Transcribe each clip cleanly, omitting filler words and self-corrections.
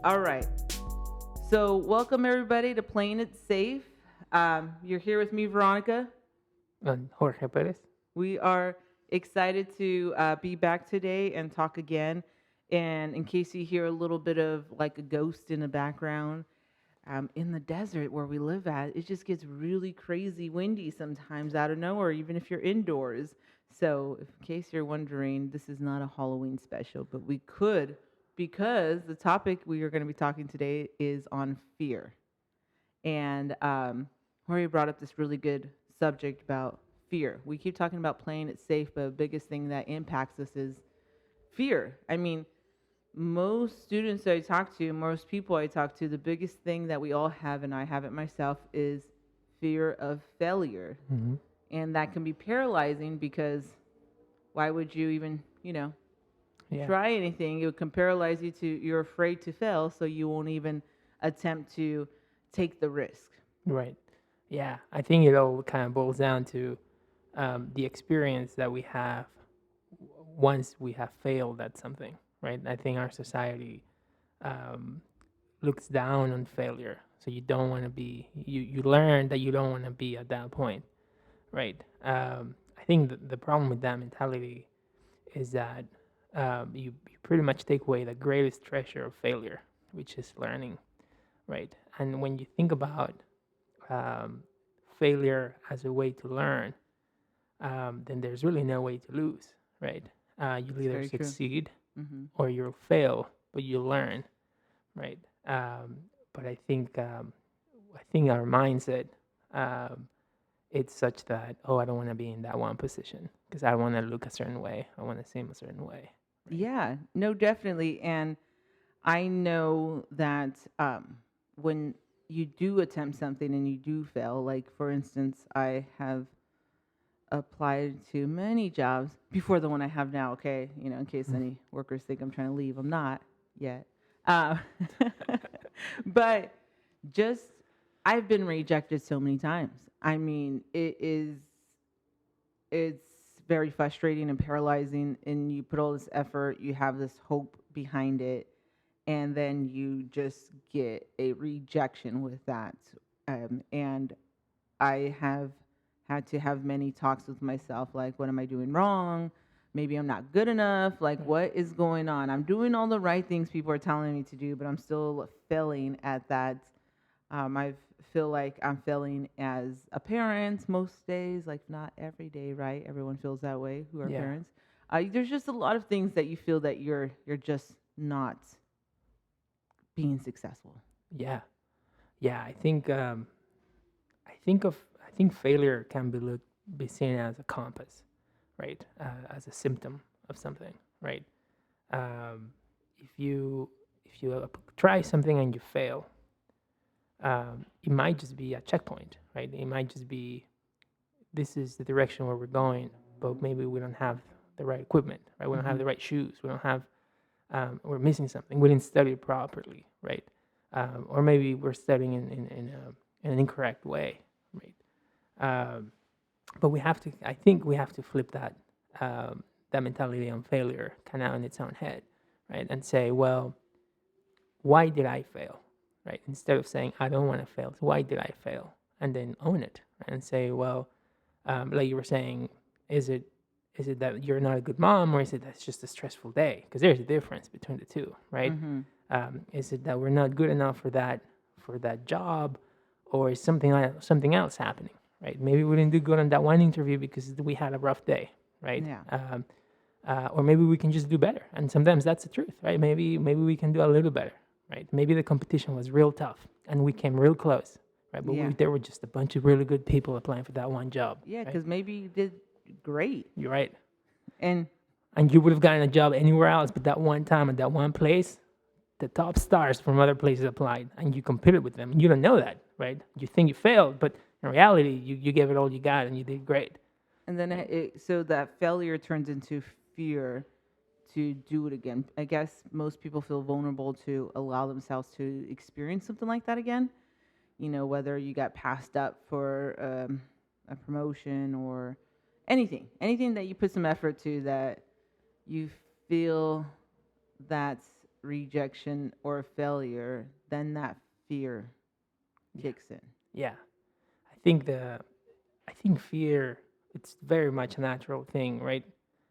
All right. So, welcome everybody to Playing It Safe. You're here with me, Veronica. And Jorge Perez. We are excited to be back today and talk again. And in case you hear a little bit of like a ghost in the background, in the desert where we live at, it just gets really crazy windy sometimes out of nowhere, even if you're indoors. So, in case you're wondering, this is not a Halloween special, but we could, because the topic we are going to be talking today is on fear. And Jorge brought up this really good subject about fear. We keep talking about playing it safe, but the biggest thing that impacts us is fear. I mean, most students that I talk to, most people I talk to, the biggest thing that we all have, and I have it myself, is fear of failure. Hmm. And that can be paralyzing because why would you even, Yeah, try anything? It can paralyze you to, you're afraid to fail, so you won't even attempt to take the risk. right. Yeah, I think it all kind of boils down to the experience that we have once we have failed at something, right? I think our society um, looks down on failure, so you don't want to be. You learn that you don't want to be at that point, right? I think the problem with that mentality is that you pretty much take away the greatest treasure of failure, which is learning, right? And when you think about um, failure as a way to learn, then there's really no way to lose, right? You'll It's either very true. succeed Hmm. or you'll fail, but you learn, right? Um, but I think our mindset, um, it's such that, oh, I don't want to be in that one position because I want to look a certain way, I want to seem a certain way, right? Yeah, no, definitely. And I know that when you do attempt something and you do fail, like for instance, I have applied to many jobs before the one I have now. Okay, in case any workers think I'm trying to leave, I'm not yet. Uh, but just I've been rejected so many times. I mean, it's very frustrating and paralyzing, and you put all this effort, you have this hope behind it, and then you just get a rejection with that. And I have had to have many talks with myself, like, what am I doing wrong? Maybe I'm not good enough. Like, Right. what is going on? I'm doing all the right things people are telling me to do, but I'm still failing at that. I feel like I'm failing as a parent most days, like not every day, right? Everyone feels that way who are Yeah, parents. There's just a lot of things that you feel that you're just not being successful. yeah, yeah. I think failure can be seen as a compass, right? As a symptom of something, right? Um, if you try something and you fail, it might just be a checkpoint, right? It might just be this is the direction where we're going, but maybe we don't have the right equipment, right? We don't have Hmm. the right shoes. We don't have we're missing something. We didn't study properly, right? Or maybe we're studying in an incorrect way, right? Um, but we have to. I think we have to flip that mentality on failure kind of on its own head, right? And say, well, why did I fail, right? Instead of saying I don't want to fail, so why did I fail, and then own it, right? And say, well, like you were saying, is it is it that you're not a good mom, or is it that's just a stressful day? Because there's a difference between the two, right? Hmm. Is it that we're not good enough for that job, or is something else happening, right? Maybe we didn't do good on that one interview because we had a rough day, right? Yeah. Or maybe we can just do better, and sometimes that's the truth, right? Maybe we can do a little better, right? Maybe the competition was real tough and we came real close, right? But Yeah. there were just a bunch of really good people applying for that one job, Yeah. right? Because maybe you did great. You're right. And And you would have gotten a job anywhere else, but that one time at that one place, the top stars from other places applied, and you competed with them. You don't know that, right? You think you failed, but in reality, you gave it all you got, and you did great, then right? so that failure turns into fear to do it again. I guess most people feel vulnerable to allow themselves to experience something like that again. Whether you got passed up for a promotion or anything that you put some effort to, that you feel that rejection or failure, then that fear Yeah. kicks in. Yeah. I think the I think fear, it's very much a natural thing, right?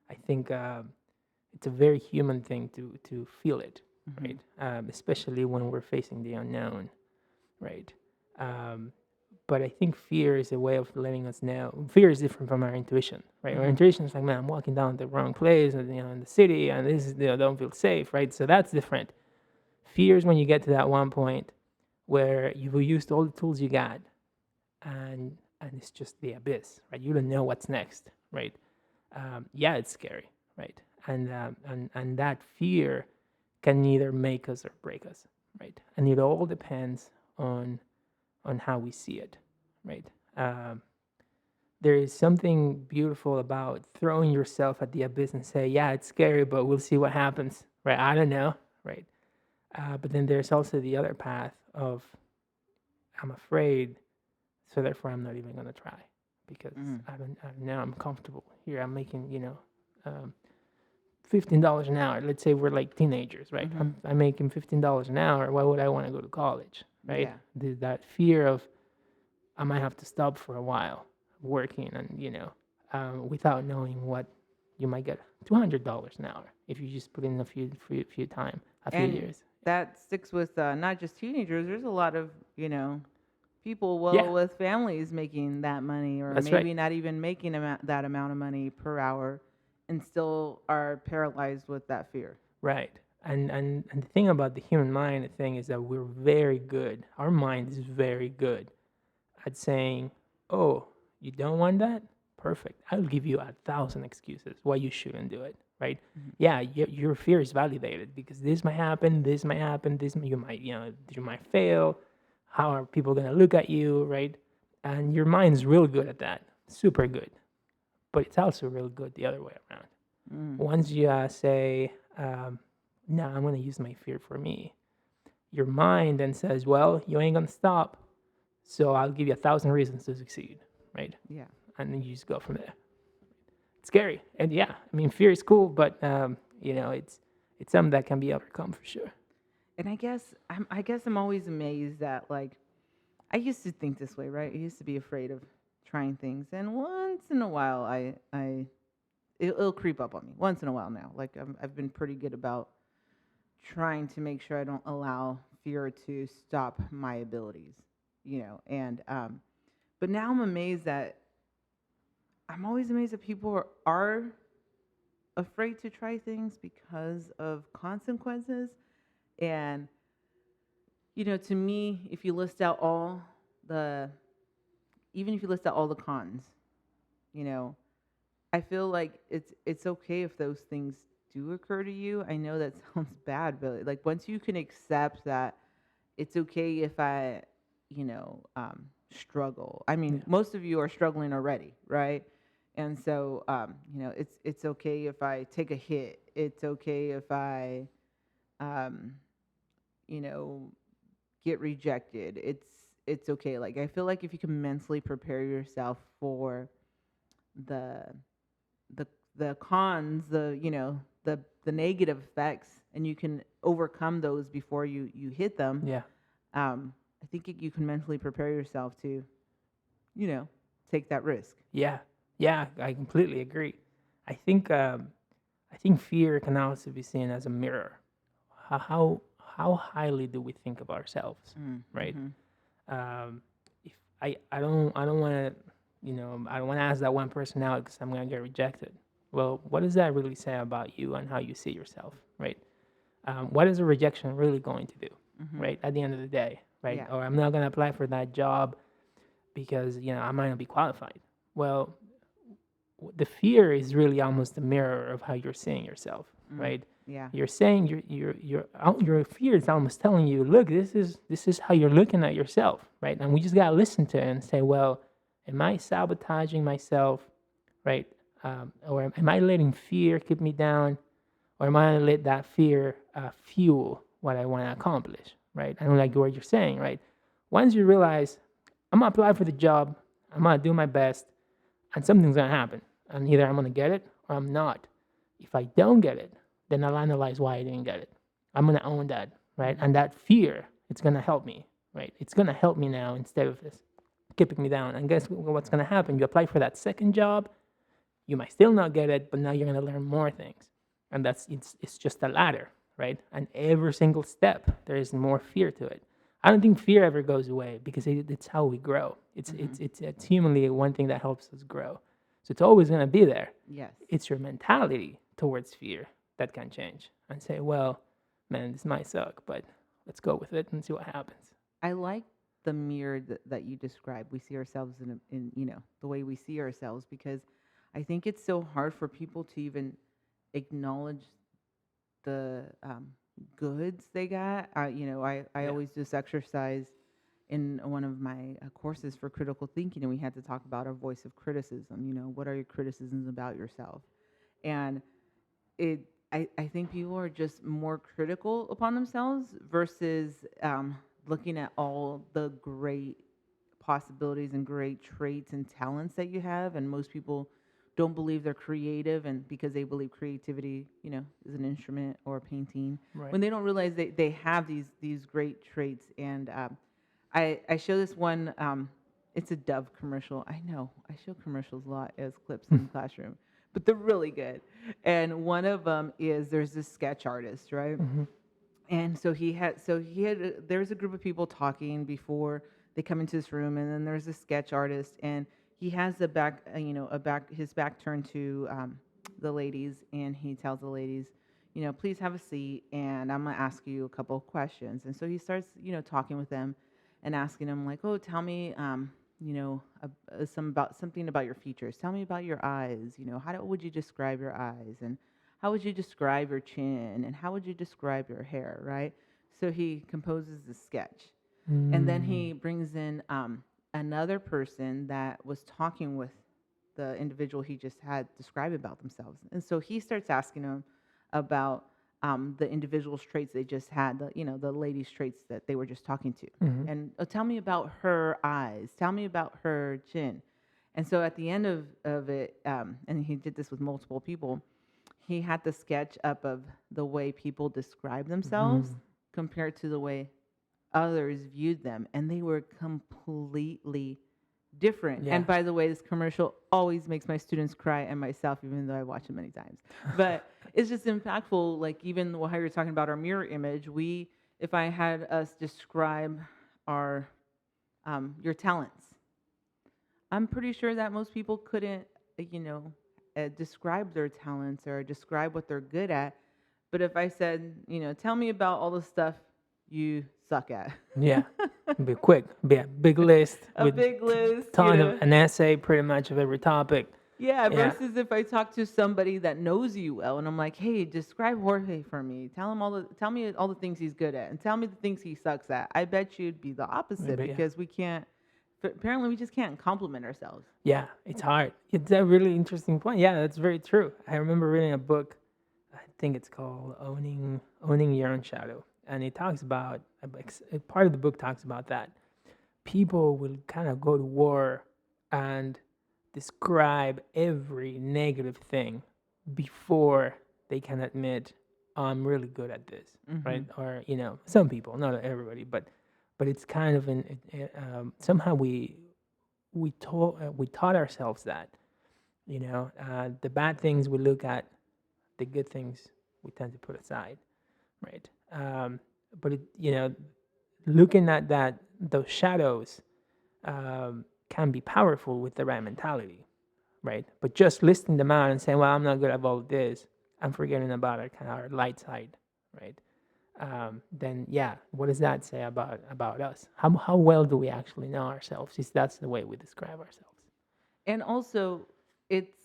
I think it's a very human thing to feel it, Hmm. right? Especially when we're facing the unknown, right? Um, but I think fear is a way of letting us know. Fear is different from our intuition, right? Our Hmm. intuition is like, man, I'm walking down the wrong place, and in the city, and this is, don't feel safe, right? So that's different. Fear is when you get to that one point where you've used all the tools you got, and it's just the abyss, right? You don't know what's next, right? Yeah, it's scary, right? And that fear can either make us or break us, right? And it all depends on how we see it, right? Um, there is something beautiful about throwing yourself at the abyss and say, yeah, it's scary, but we'll see what happens, right? I don't know, right? But then there's also the other path of, I'm afraid, so therefore I'm not even gonna try because Hmm. I don't know, I'm comfortable here. I'm making, um, $15 an hour. Let's say we're like teenagers, right? Hmm. I'm making $15 an hour. Why would I want to go to college, right? Yeah. There's that fear of I might have to stop for a while working, and without knowing what you might get. $200 an hour if you just put in a few And years. that sticks with not just teenagers. There's a lot of, people Yeah, with families making that money, or that's right. maybe not even making that amount of money per hour, and still are paralyzed with that fear. Right. And the thing about the human mind, the thing is that we're very good. Our mind is very good at saying, "Oh, you don't want that? Perfect. I'll give you 1,000 excuses why you shouldn't do it." Right? Mhm. Yeah, your fear is validated because this might happen. This might happen. You might fail. How are people gonna look at you? Right? And your mind's real good at that. Super good. But it's also real good the other way around. Mm. Once you say, "No, I'm gonna use my fear for me," your mind then says, "Well, you ain't gonna stop, so I'll give you 1,000 reasons to succeed." Right? Yeah. And then you just go from there. It's scary, and yeah, I mean, fear is cool, but it's something that can be overcome for sure. And I guess I'm always amazed that, like, I used to think this way, right? I used to be afraid of trying things, and once in a while, it'll creep up on me. Once in a while now, like I've been pretty good about trying to make sure I don't allow fear to stop my abilities, And but now I'm always amazed that people are afraid to try things because of consequences. And to me, if you list out the even if you list out all the cons, you know, I feel like it's okay if those things do occur to you. I know that sounds bad, but like once you can accept that it's okay if I, struggle. I mean, Yeah, most of you are struggling already, right? And so, it's okay if I take a hit. It's okay if I, um, you know, get rejected. It's okay. Like I feel like if you can mentally prepare yourself for the the the cons, the negative effects, and you can overcome those before you hit them. yeah, I think you can mentally prepare yourself to, you know, take that risk. yeah, yeah. I completely agree. I think I think fear can also be seen as a mirror. How highly do we think of ourselves, right? Mm-hmm. Um, if I don't want to, I don't want to ask that one person out because I'm gonna get rejected. Well, what does that really say about you and how you see yourself, right? What is a rejection really going to do, Mm-hmm. right? At the end of the day, right? Yeah. Or I'm not gonna apply for that job because I might not be qualified. Well, the fear is really almost a mirror of how you're seeing yourself, Mm. right? Yeah. You're saying your fear is almost telling you, look, this is how you're looking at yourself, right? And we just gotta listen to it and say, well, am I sabotaging myself, right? Or am I letting fear keep me down, or am I gonna let that fear fuel what I want to accomplish, right? And like what you're saying, right? Once you realize I'm gonna apply for the job, I'm gonna do my best, and something's gonna happen, and either I'm gonna get it or I'm not. If I don't get it, then I'll analyze why I didn't get it. I'm gonna own that, right? Mhm. And that fear, it's gonna help me, right? It's gonna help me now instead of this keeping me down. And guess what's gonna happen? You apply for that second job, you might still not get it, but now you're gonna learn more things. And it's just a ladder, right? And every single step, there is more fear to it. I don't think fear ever goes away because it's how we grow. Mhm. It's humanly one thing that helps us grow. So it's always gonna be there. Yes. It's your mentality towards fear that can change and say, well, man, this might suck, but let's go with it and see what happens. I like the mirror that you described. We see ourselves in the way we see ourselves, because I think it's so hard for people to even acknowledge the goods they got. I Yeah. always do this exercise in one of my courses for critical thinking, and we had to talk about our voice of criticism. What are your criticisms about yourself? And it I think people are just more critical upon themselves versus looking at all the great possibilities and great traits and talents that you have. And most people don't believe they're creative, and because they believe creativity is an instrument or a painting, Right. when they don't realize they have these great traits. And I show this one. It's a Dove commercial. I know I show commercials a lot as clips in the classroom, but they're really good. And one of them is, there's this sketch artist, right? Mm-hmm. And so he had there's a group of people talking before they come into this room, and then there's a sketch artist, and he has the back, his back turned to the ladies, and he tells the ladies, please have a seat, and I'm gonna ask you a couple of questions. And so he starts, talking with them, and asking them like, oh, tell me, something about your features. Tell me about your eyes. Would you describe your eyes? And how would you describe your chin? And how would you describe your hair, right? So he composes the sketch. And then Mm. he brings in another person that was talking with the individual he just had describe about themselves. And so he starts asking them about the individual's traits they just had, the lady's traits that they were just talking to. Mm-hmm. And tell me about her eyes. Tell me about her chin. And so at the end of it, and he did this with multiple people, he had the sketch up of the way people describe themselves Mm-hmm. compared to the way others viewed them, and they were completely different. Yeah. And by the way, this commercial always makes my students cry and myself, even though I watch it many times. But it's just impactful. Like, even how you're talking about our mirror image, if I had us describe our your talents, I'm pretty sure that most people couldn't, describe their talents or describe what they're good at. But if I said, tell me about all the stuff you suck at, Yeah. Be quick. Be a big list a with big list, ton of an essay, pretty much of every topic. Yeah, Yeah. versus if I talk to somebody that knows you well, and I'm like, hey, describe Jorge for me. Tell me all the things he's good at, and tell me the things he sucks at. I bet you'd be the opposite, Maybe. Yeah. because we can't. Apparently, we just can't compliment ourselves. Yeah. It's hard. It's a really interesting point. Yeah, that's very true. I remember reading a book. I think it's called Owning Your Own Shadow, and it talks about part of the book talks about that people will kind of go to war and describe every negative thing before they can admit, "Oh, I'm really good at this," Hmm. right? Or some people, not everybody, but it's kind of somehow we taught ourselves that the bad things we look at, the good things we tend to put aside, right? But looking at those shadows can be powerful with the right mentality, right? But just listing them out and saying, "Well, I'm not good at all of this," I'm forgetting about our light side, right? Then yeah, what does that say about us? How well do we actually know ourselves? If that's the way we describe ourselves. And also, it's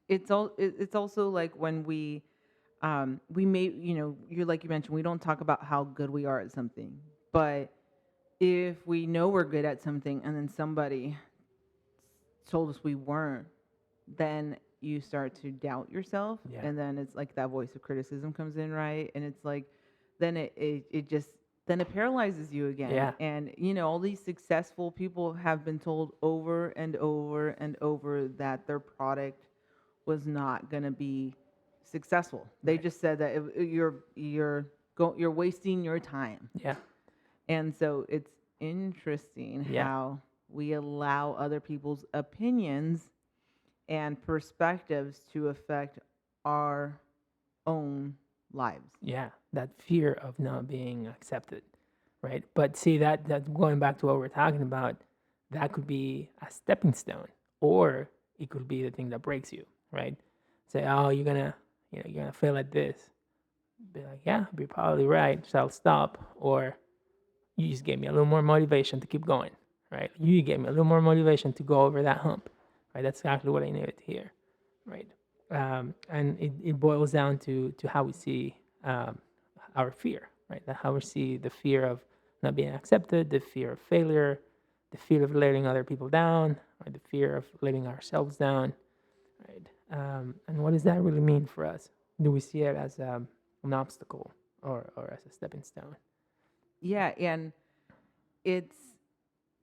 it's also like when we may, you're like you mentioned, we don't talk about how good we are at something, but if we know we're good at something and then somebody told us we weren't, then you start to doubt yourself. Yeah, And then it's like that voice of criticism comes in, right? And it's like, then it just, then it paralyzes you again. yeah, And, all these successful people have been told over and over and over that their product was not going to be successful. They right. just said that your you're wasting your time. Yeah. And so it's interesting Yeah. how we allow other people's opinions and perspectives to affect our own lives. Yeah. That fear of not being accepted, right? But see that going back to what we're talking about, that could be a stepping stone, or it could be the thing that breaks you, right? Say, oh, you're gonna fail at this. Be like, yeah, you're probably right. So I'll stop. Or you just gave me a little more motivation to keep going, right? You gave me a little more motivation to go over that hump, right? That's exactly what I needed to hear, right? And it boils down to how we see our fear, right? How we see the fear of not being accepted, the fear of failure, the fear of letting other people down, or the fear of letting ourselves down, right? And what does that really mean for us? Do we see it as an obstacle, or as a stepping stone? Yeah, and it's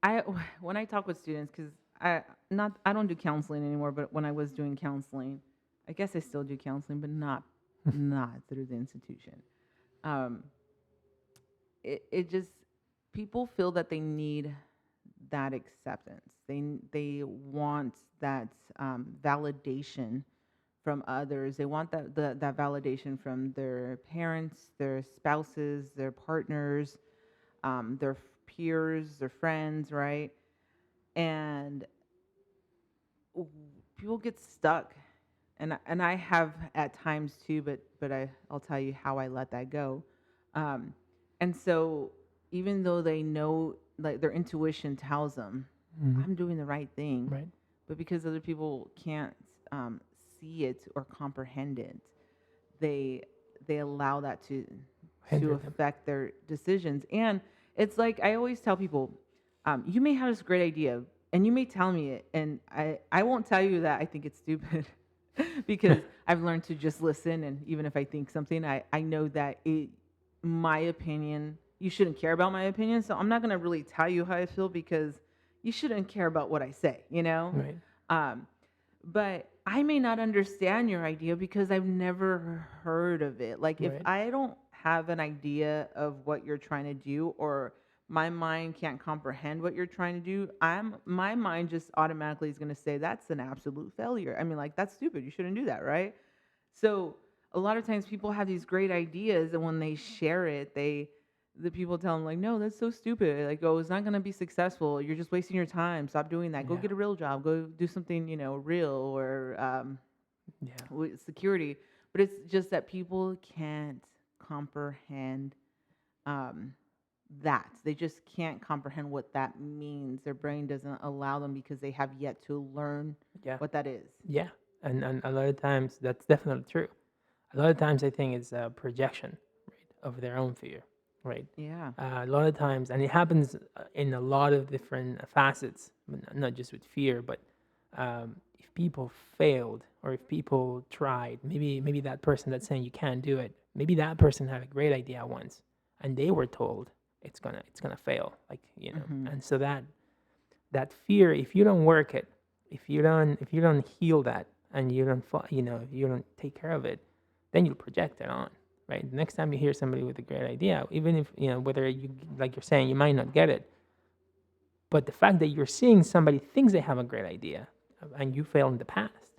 I when I talk with students, because I don't do counseling anymore, but when I was doing counseling, I guess I still do counseling, but not through the institution. Um, it just, people feel that they need that acceptance. They want that validation from others. They want that validation from their parents, their spouses, their partners, their peers, their friends, right? And w- people get stuck, and I have at times too, but I'll tell you how I let that go. um, and so even though they know, like their intuition tells them Hmm. I'm doing the right thing, Right. but because other people can't um, see it or comprehend it, they they allow that to Hinder them. affect their decisions. And it's like I always tell people, you may have this great idea and you may tell me it, and I won't tell you that I think it's stupid because I've learned to just listen. And even if I think something, I know that my opinion, you shouldn't care about my opinion, so I'm not going to really tell you how I feel because you shouldn't care about what I say, you know. Right. um, but I may not understand your idea because I've never heard of it. Like if Right. I don't have an idea of what you're trying to do, or my mind can't comprehend what you're trying to do, my mind just automatically is going to say that's an absolute failure. I mean, like that's stupid. You shouldn't do that, right? So a lot of times people have these great ideas, and when they share it, the people tell them like, no, that's so stupid. Like, oh, it's not gonna be successful. You're just wasting your time. Stop doing that. Go Yeah. get a real job. Go do something, real, or Yeah. with security. But it's just that people can't comprehend um, that. They just can't comprehend what that means. Their brain doesn't allow them because they have yet to learn Yeah. what that is. Yeah. And a lot of times that's definitely true. A lot of times I think it's a projection, right, of their own fear, right? Yeah. A lot of times, and it happens in a lot of different facets, but not just with fear, but if people failed, or if people tried, maybe that person that's saying you can't do it, maybe that person had a great idea once, and they were told it's gonna fail, like Hmm. and so that fear, if you don't work it, if you don't heal that, and you don't if you don't take care of it, then you'll project it on, right? The next time you hear somebody with a great idea, even if whether you, like you're saying, you might not get it, but the fact that you're seeing somebody thinks they have a great idea, and you failed in the past,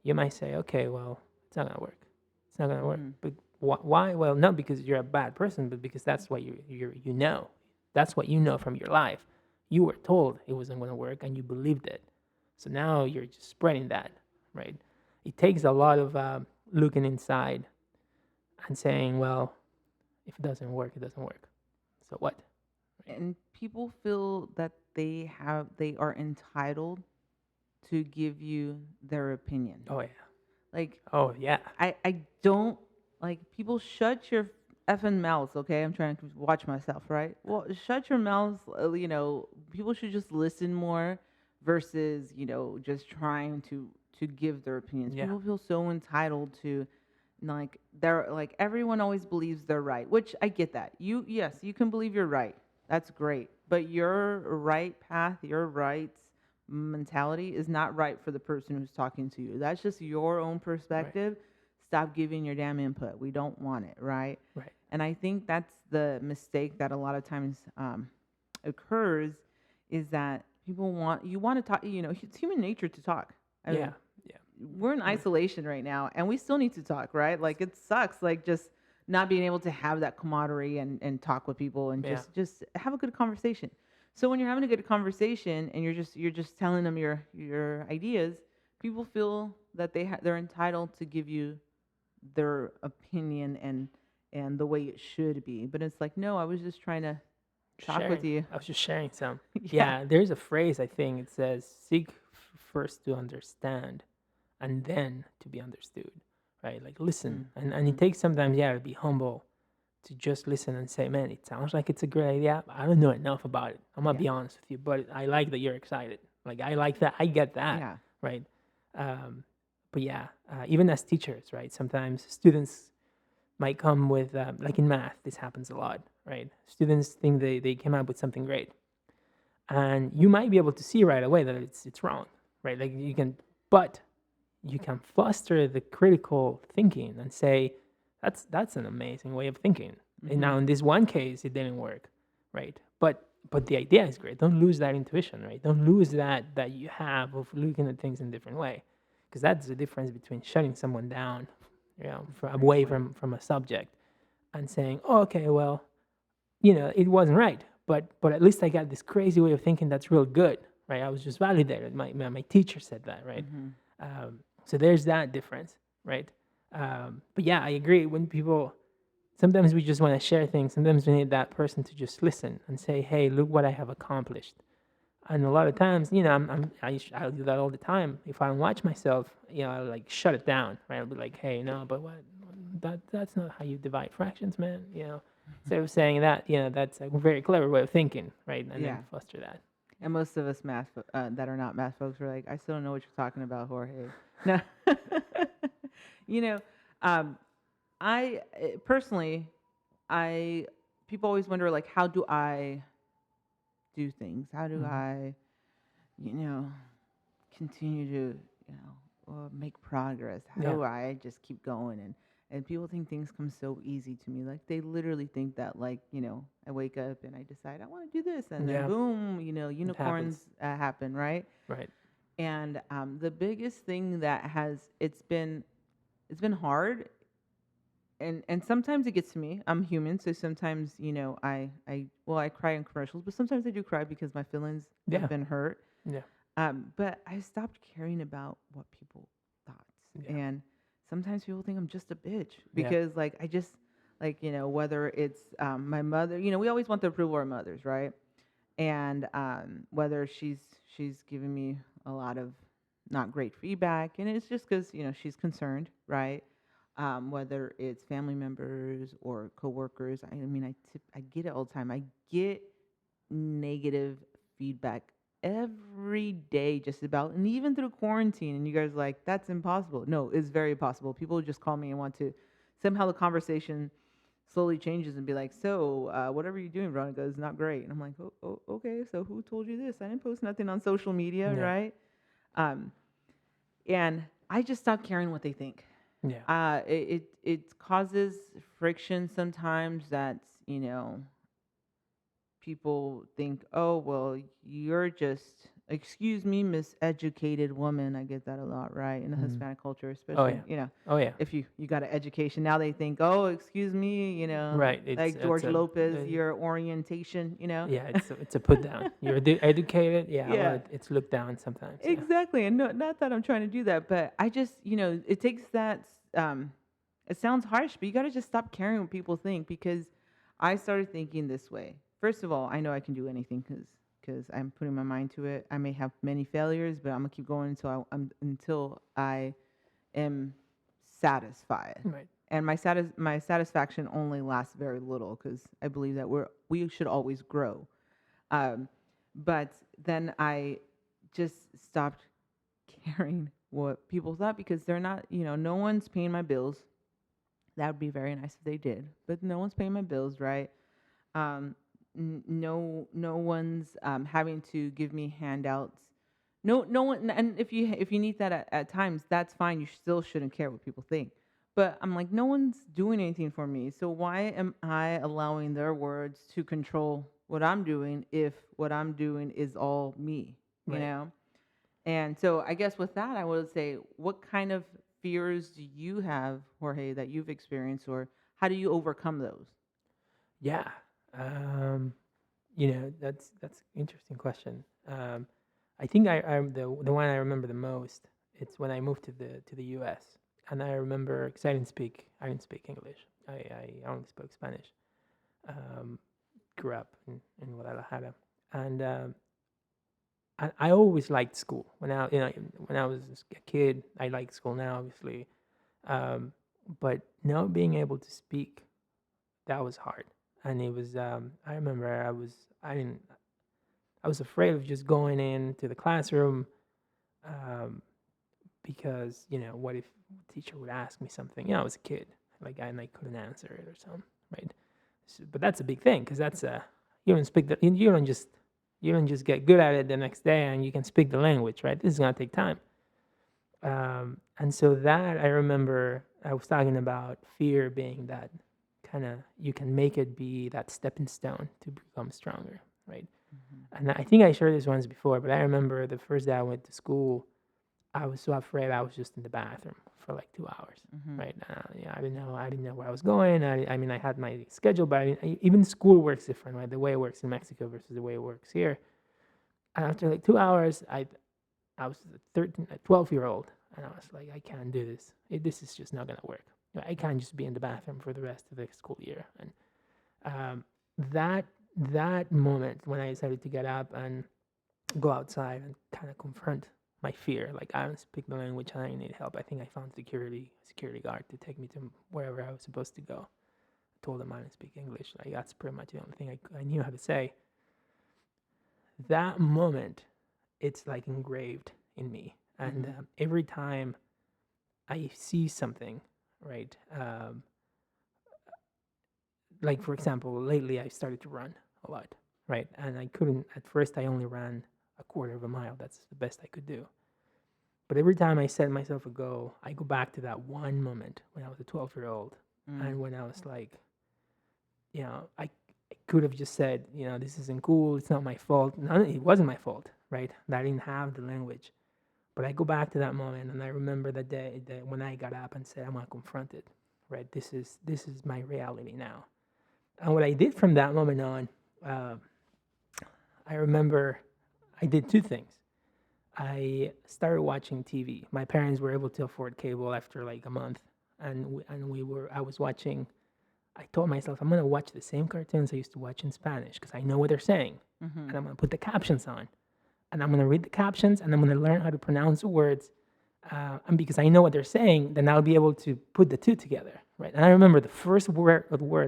you might say, okay, well, it's not gonna work. It's not gonna work. Hmm. But why? Well, not because you're a bad person, but because that's what you know. That's what you know from your life. You were told it wasn't gonna work, and you believed it. So now you're just spreading that, right? It takes a lot of looking inside and saying, well, if it doesn't work, it doesn't work. So what? Right? And people feel that they are entitled to give you their opinion. Oh yeah. Like Oh yeah. I don't, like, people, shut your effing mouths, okay? I'm trying to watch myself, right? Well, shut your mouths. People should just listen more versus, just trying to give their opinions. Yeah. People feel so entitled to, like, they're like, everyone always believes they're right, which I get that. Yes, you can believe you're right. That's great. But your right path, your right mentality is not right for the person who's talking to you. That's just your own Right. perspective. Stop giving your damn input. We don't want it, right? Right. And I think that's the mistake that a lot of times occurs, is that people want to talk. It's human nature to talk. I Yeah, mean, yeah, we're in isolation right now, and we still need to talk, right? Like it sucks, like just not being able to have that camaraderie and talk with people and yeah, just have a good conversation. So when you're having a good conversation and you're just telling them your ideas, people feel that they're entitled to give you their opinion and the way it should be. But it's like, no, I was just trying to talk with sharing. you. I was just sharing some. Yeah. Yeah, there's a phrase I think it says, "Seek first to understand, and then to be understood." Right? Like listen, and Mm-hmm. it takes sometimes, yeah, to be humble, to just listen and say, "Man, it sounds like it's a great idea. But I don't know enough about it. I'm gonna Yeah. be honest with you, but I like that you're excited. Like I like that. I get that, Yeah. right?" Um, but yeah, even as teachers, right? Sometimes students might come with, like in math, this happens a lot, right? Students think they came up with something great, and you might be able to see right away that it's wrong, right? Like you can, but you can foster the critical thinking and say, that's an amazing way of thinking. And Mm-hmm. now in this one case, it didn't work, right? But the idea is great. Don't lose that intuition, right? Don't lose that you have of looking at things in a different way, because that's the difference between shutting someone down, Great away point. from a subject, and saying, oh, okay, well, it wasn't right, but at least I got this crazy way of thinking that's real good, right? I was just validated. My teacher said that, right? Mm-hmm. So there's that difference, right? But yeah, I agree. When people sometimes we just want to share things. Sometimes we need that person to just listen and say, "Hey, look what I have accomplished." And a lot of times, I'll do that all the time. If I don't watch myself, I'll like shut it down, right? I'll be like, "Hey, no, but what? That's not how you divide fractions, man." Instead of saying that, that's a very clever way of thinking, right? And then Yeah. foster that. And most of us that are not math folks are like, I still don't know what you're talking about, Jorge. No. you know, um, personally, I people always wonder like, how do I do things? How do Hmm. I, you know, continue to, make progress? How Yeah, do I just keep going? And people think things come so easy to me. Like they literally think that like, I wake up and I decide I want to do this, and then yeah, boom, it happens, unicorns happen, right? right? And the biggest thing that it's been hard, and sometimes it gets to me. I'm human, so sometimes I cry in commercials, but sometimes I do cry because my feelings have Yeah, been hurt. yeah, But I stopped caring about what people thought, yeah, and sometimes people think I'm just a bitch yeah, because like I just like whether it's my mother, we always want the approval of our mothers, right? And whether she's giving me a lot of not great feedback, and it's just because she's concerned, right? Whether it's family members or coworkers, I mean, I get it all the time. I get negative feedback every day, just about, and even through quarantine. And you guys are like, that's impossible. No, it's very possible. People just call me and want to somehow the conversation slowly changes and be like, so whatever you're doing, Veronica, is not great. And I'm like, oh, okay. So who told you this? I didn't post nothing on social media, yeah, right? Um, and I just stopped caring what they think. yeah. It causes friction sometimes. That's people think, oh, well, you're just, excuse me, miseducated woman. I get that a lot, right? In the Mm. Hispanic culture, Oh especially, yeah, oh yeah. if you got an education, now they think, oh, excuse me, Right. like It's George a Lopez, your orientation. yeah. It's a put down. You're educated. Yeah. Well, Yeah, it's looked down sometimes. Yeah. exactly. And no, not that I'm trying to do that, but I just, it takes that. It sounds harsh, but you got to just stop caring what people think, because I started thinking this way. First of all, I know I can do anything because I'm putting my mind to it. I may have many failures, but I'm gonna keep going until I am satisfied. Right. And my satisfaction only lasts very little, because I believe that we should always grow. Um, but then I just stopped caring what people thought, because they're not, no one's paying my bills. That would be very nice if they did, but no one's paying my bills, right? Um, no one's having to give me handouts. No one. And if you need that at times, that's fine. You still shouldn't care what people think. But I'm like, no one's doing anything for me. So why am I allowing their words to control what I'm doing if what I'm doing is all me, you Right. know? And so I guess with that, I would say, what kind of fears do you have, Jorge, that you've experienced, or how do you overcome those? Yeah. Um, that's interesting question. I think the one I remember the most. It's when I moved to the U.S. and I remember because I didn't speak English. I only spoke Spanish. Um, Grew up in Guadalajara, and I always liked school. When I was a kid, I liked school. Now, obviously, um, but not being able to speak, that was hard. And it was I remember I was afraid of just going into the classroom, um, because what if the teacher would ask me something? I was a kid, and I couldn't answer it or something, right? But that's a big thing because that's you don't speak the you don't just get good at it the next day and you can speak the language, right? This is gonna take time. And so that I remember I was talking about fear being that kind of you can make it be that stepping stone to become stronger, right? Mhm. And I think I shared this once before, but I remember the first day I went to school, I was so afraid I was just in the bathroom for like 2 hours, Mhm. right? I didn't know where I was going. I mean, I had my schedule, but even school works different, right? The way it works in Mexico versus the way it works here. And after like 2 hours, I was a 12-year-old, and I was like, I can't do this. This is just not gonna work. I can't just be in the bathroom for the rest of the school year. And um, that that moment when I decided to get up and go outside and kind of confront my fear, like I don't speak the language and I need help. I think I found security guard to take me to wherever I was supposed to go. I told him I didn't speak English. Like that's pretty much the only thing I knew how to say. That moment, it's like engraved in me. And Mhm. every time I see something, right? Like for example, lately I started to run a lot, right? And I couldn't at first. I only ran a quarter of a mile. That's the best I could do. But every time I set myself a goal, I go back to that one moment when I was a 12-year-old, Mm. and when I was like, I could have just said, this isn't cool. It's not my fault. It wasn't my fault, right? That I didn't have the language. But I go back to that moment, and I remember the day that when I got up and said, "I'm gonna confront it." Right? This is my reality now. And what I did from that moment on, uh, I remember I did two things. I started watching TV. My parents were able to afford cable after like a month, and we were. I was watching. I told myself I'm gonna watch the same cartoons I used to watch in Spanish because I know what they're saying, and Mhm. I'm gonna put the captions on, and I'm gonna read the captions, and I'm gonna learn how to pronounce the words. And because I know what they're saying, then I'll be able to put the two together, right? And I remember the first word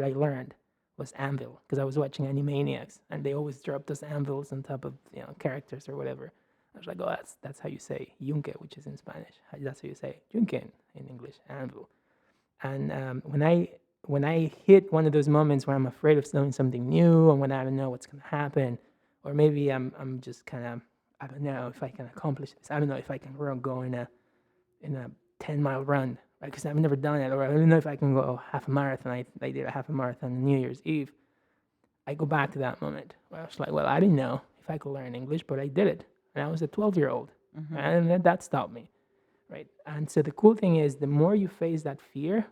I learned was anvil because I was watching Animaniacs, and they always drop those anvils on top of characters or whatever. I was like, oh, that's how you say yunque, which is in Spanish. That's how you say yunque in English, anvil. And when I hit one of those moments where I'm afraid of doing something new, and when I don't know what's going to happen, or maybe I'm just kind of I don't know if I can accomplish this. I don't know if I can go in a 10-mile run, right? Because I've never done it, or I don't know if I can go half a marathon. I did a half a marathon on New Year's Eve. I go back to that moment where I was like, well, I didn't know if I could learn English, but I did it, and I was a 12-year-old, Mhm. and that stopped me, right? And so the cool thing is, the more you face that fear,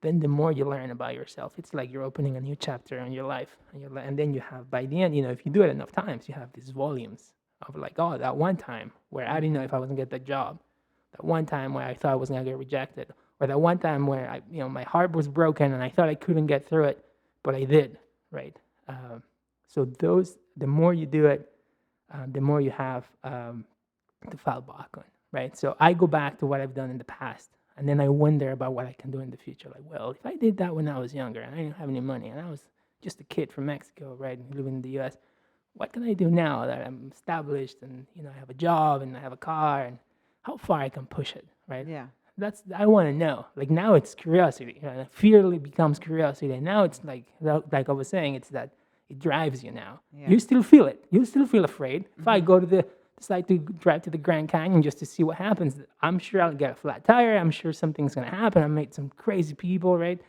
then the more you learn about yourself. It's like you're opening a new chapter in your life, and then you have by the end, if you do it enough times, you have these volumes of like, oh, that one time where I didn't know Mhm. if I was gonna get that job, that one time where I thought I was gonna get rejected, or that one time where my heart was broken and I thought I couldn't get through it, but I did, right? Um, so the more you do it, the more you have to fall back on, right? So I go back to what I've done in the past, and then I wonder about what I can do in the future. Like, well, if I did that when I was younger and I didn't have any money and I was just a kid from Mexico, right, living in the U.S., what can I do now that I'm established and I have a job and I have a car, and how far I can push it, right? Yeah. That's I want to know. Like now it's curiosity. Fear becomes curiosity, and now it's like I was saying, it's that it drives you now. Yeah. You still feel it. You still feel afraid. If I Mhm. go to the decide to drive to the Grand Canyon just to see what happens. I'm sure I'll get a flat tire. I'm sure something's gonna happen. I meet some crazy people, right?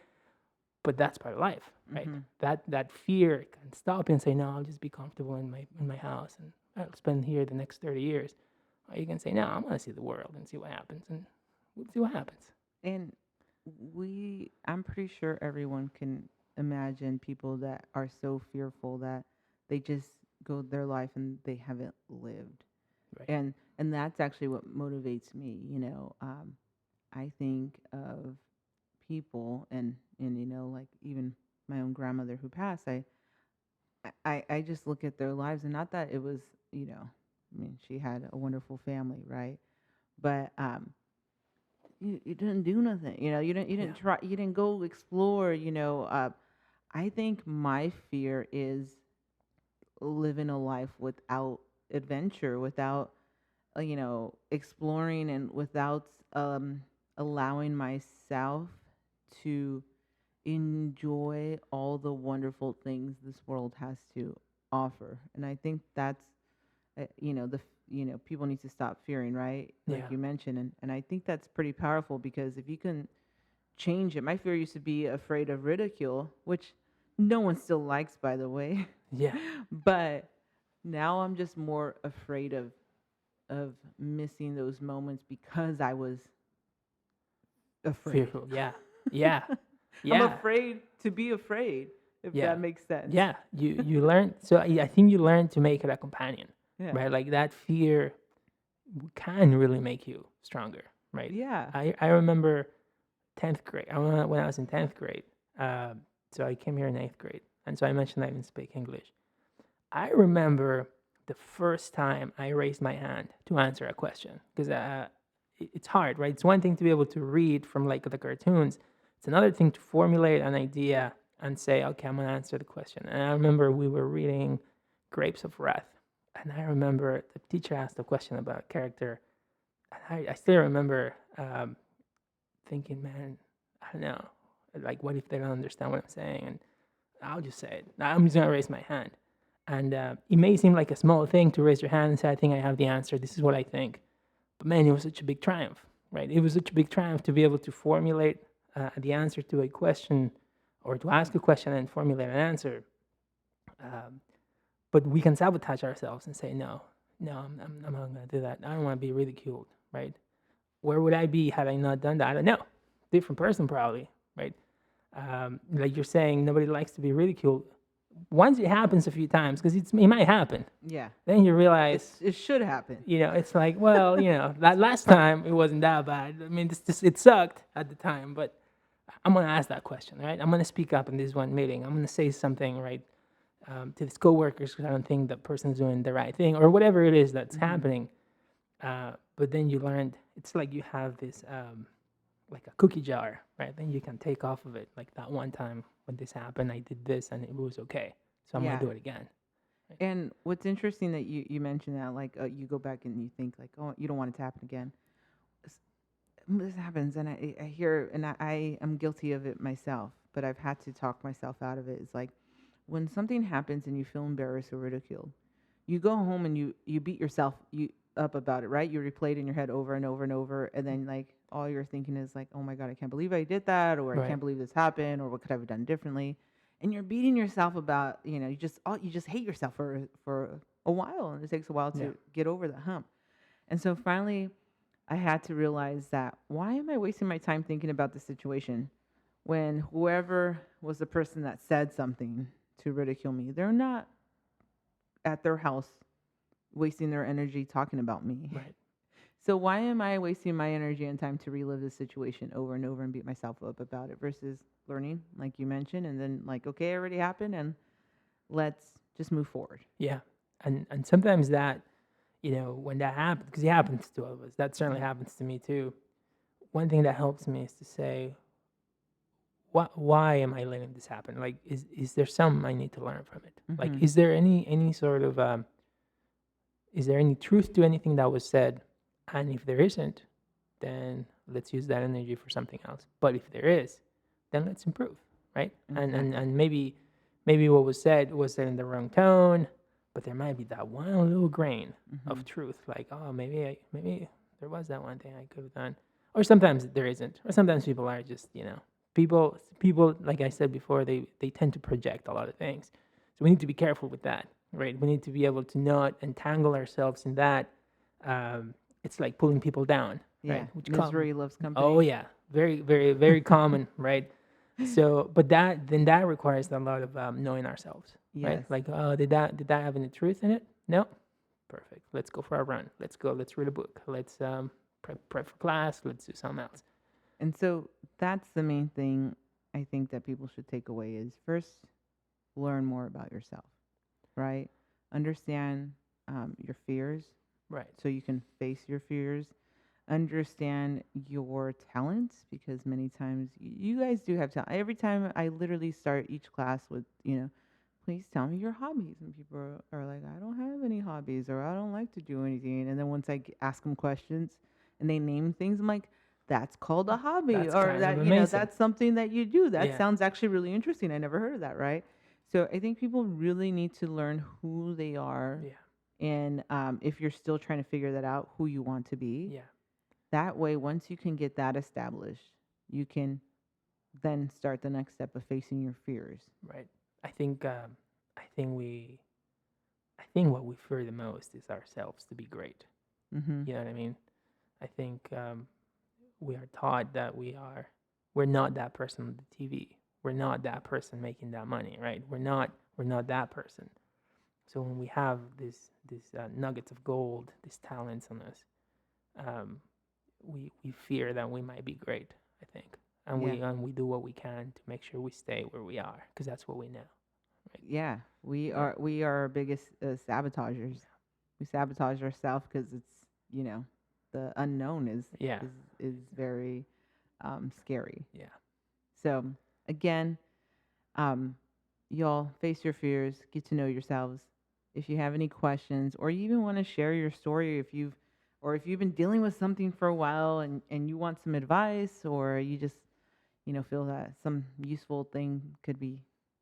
But that's part of life, right? Mhm. That fear can stop you and say, no, I'll just be comfortable in my house and I'll spend here the next 30 years. Or you can say, no, I'm gonna see the world and see what happens, and we'll see what happens. And I'm pretty sure everyone can imagine people that are so fearful that they just go their life and they haven't lived. Right. And that's actually what motivates me. I think of people and like even my own grandmother who passed. I just look at their lives, and not that it was, I mean, she had a wonderful family, right? But you didn't do nothing. You didn't Yeah. try. You didn't go explore. I think my fear is living a life without adventure, without exploring, and without allowing myself to enjoy all the wonderful things this world has to offer. And I think that's people need to stop fearing, right? Like Yeah. you mentioned, and I think that's pretty powerful, because if you can change it. My fear used to be afraid of ridicule, which no one still likes, by the way. Yeah. But now I'm just more afraid of missing those moments because I was afraid. Fearful. Yeah. Yeah. I'm Yeah. afraid to be afraid, if Yeah. that makes sense. Yeah. You learn. So I think you learn to make it a companion, Yeah. right? Like that fear can really make you stronger, right? Yeah. I remember 10th grade. When I was in 10th grade. So I came here in 8th grade, and so I mentioned I didn't speak English. I remember the first time I raised my hand to answer a question, because it's hard, right? It's one thing to be able to read from like the cartoons. It's another thing to formulate an idea and say, okay, I'm gonna answer the question. And I remember we were reading Grapes of Wrath, and I remember the teacher asked a question about a character, and I still remember thinking, man, I don't know, like what if they don't understand what I'm saying? And I'll just say it. I'm just gonna raise my hand. And it may seem like a small thing to raise your hand and say, I think I have the answer. This is what I think. But man, it was such a big triumph, right? It was such a big triumph to be able to formulate the answer to a question, or to ask a question and formulate an answer. Um, but we can sabotage ourselves and say, no, no, I'm not going to do that. I don't want to be ridiculed, right? Where would I be had I not done that? I don't know. Different person, probably, right? Like you're saying, nobody likes to be ridiculed. Once it happens a few times, because it might happen, Yeah. then you realize, It should happen. it's like, well, that last time it wasn't that bad. I mean, it sucked at the time, but I'm gonna ask that question, right? I'm gonna speak up in this one meeting. I'm gonna say something, right, to these coworkers, because I don't think the person's doing the right thing or whatever it is that's Hmm. happening. But then you learned, it's like you have this like a cookie jar, right? Then you can take off of it. Like that one time when this happened, I did this and it was okay. So I'm gonna Yeah. do it again. Right? And what's interesting that you mentioned that, like, you go back and you think like, oh, you don't want it to happen again. S- This happens, and I hear, and I am guilty of it myself, but I've had to talk myself out of it. It's like when something happens and you feel embarrassed or ridiculed, you go home and you beat yourself you up about it, right? You replay it in your head over and over and over, and then like all you're thinking is like, oh my god, I can't believe I did that, or I Right. can't believe this happened, or what could I have done differently, and you're beating yourself about, you just hate yourself for a while, and it takes a while Yeah. to get over the hump. And so finally I had to realize that, why am I wasting my time thinking about the situation when whoever was the person that said something to ridicule me, they're not at their house wasting their energy talking about me. Right. So why am I wasting my energy and time to relive this situation over and over and beat myself up about it, versus learning, like you mentioned, and then like, okay, it already happened, and let's just move forward. Yeah. And sometimes that, when that happens, because it happens to all of us, that certainly Yeah. happens to me too. One thing that helps me is to say, why am I letting this happen? Like, is there something I need to learn from it? Like, Mhm. is there any sort of is there any truth to anything that was said? And if there isn't, then let's use that energy for something else. But if there is, then let's improve, right? And Exactly. maybe what was said in the wrong tone, but there might be that one little grain Mhm. of truth, like, oh, maybe there was that one thing I could have done, or sometimes there isn't, or sometimes people are just, people like I said before, they tend to project a lot of things, so we need to be careful with that, right? We need to be able to not entangle ourselves in that. Um, it's like pulling people down, Yeah. right? Which come, Misery loves oh company. yeah, very very very common, right? So, but that requires a lot of knowing ourselves, right? Yes. Like, oh, did that have any truth in it? No, perfect. Let's go for a run. Let's go. Let's read a book. Let's prep for class. Let's do something else. And so that's the main thing I think that people should take away is first learn more about yourself, right? Understand your fears Right. so you can face your fears. Understand your talents because many times you guys do have talent. Every time I literally start each class with, please tell me your hobbies. And people are like, I don't have any hobbies or I don't like to do anything. And then once ask them questions and they name things, I'm like, that's called a hobby That's or kind of that, amazing. that's something that you do. That Yeah. sounds actually really interesting. I never heard of that, right? So I think people really need to learn who they are. Yeah. And if you're still trying to figure that out, who you want to be, Yeah. that way, once you can get that established, you can then start the next step of facing your fears. Right. I think. I think we. I think what we fear the most is ourselves to be great. Mm-hmm. You know what I mean? I think we are taught that we're not that person on the TV. We're not that person making that money, right? We're not that person. So when we have these nuggets of gold, these talents on us, um, we fear that we might be great. I think, and Yeah. we do what we can to make sure we stay where we are because that's what we know, right? Yeah. We Yeah, are we are our biggest sabotagers. We sabotage ourselves because you know, the unknown yeah, is is very scary. yeah, So again, um, y'all face your fears, get to know yourselves. If you have any questions, or you even want to share your story, if you've been dealing with something for a while and you want some advice, or you just feel that some useful thing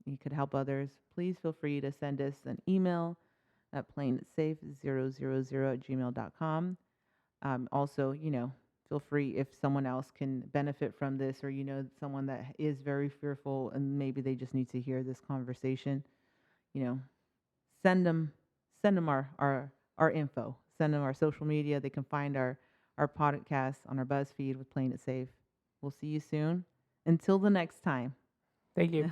you could help others, please feel free to send us an email at plainsafe000 at gmail.com. Also, feel free if someone else can benefit from this, or someone that is very fearful and maybe they just need to hear this conversation, you know, send them our info. Send them our social media. They can find our podcast on our BuzzFeed with Playing It Safe. We'll see you soon. Until the next time. thank you.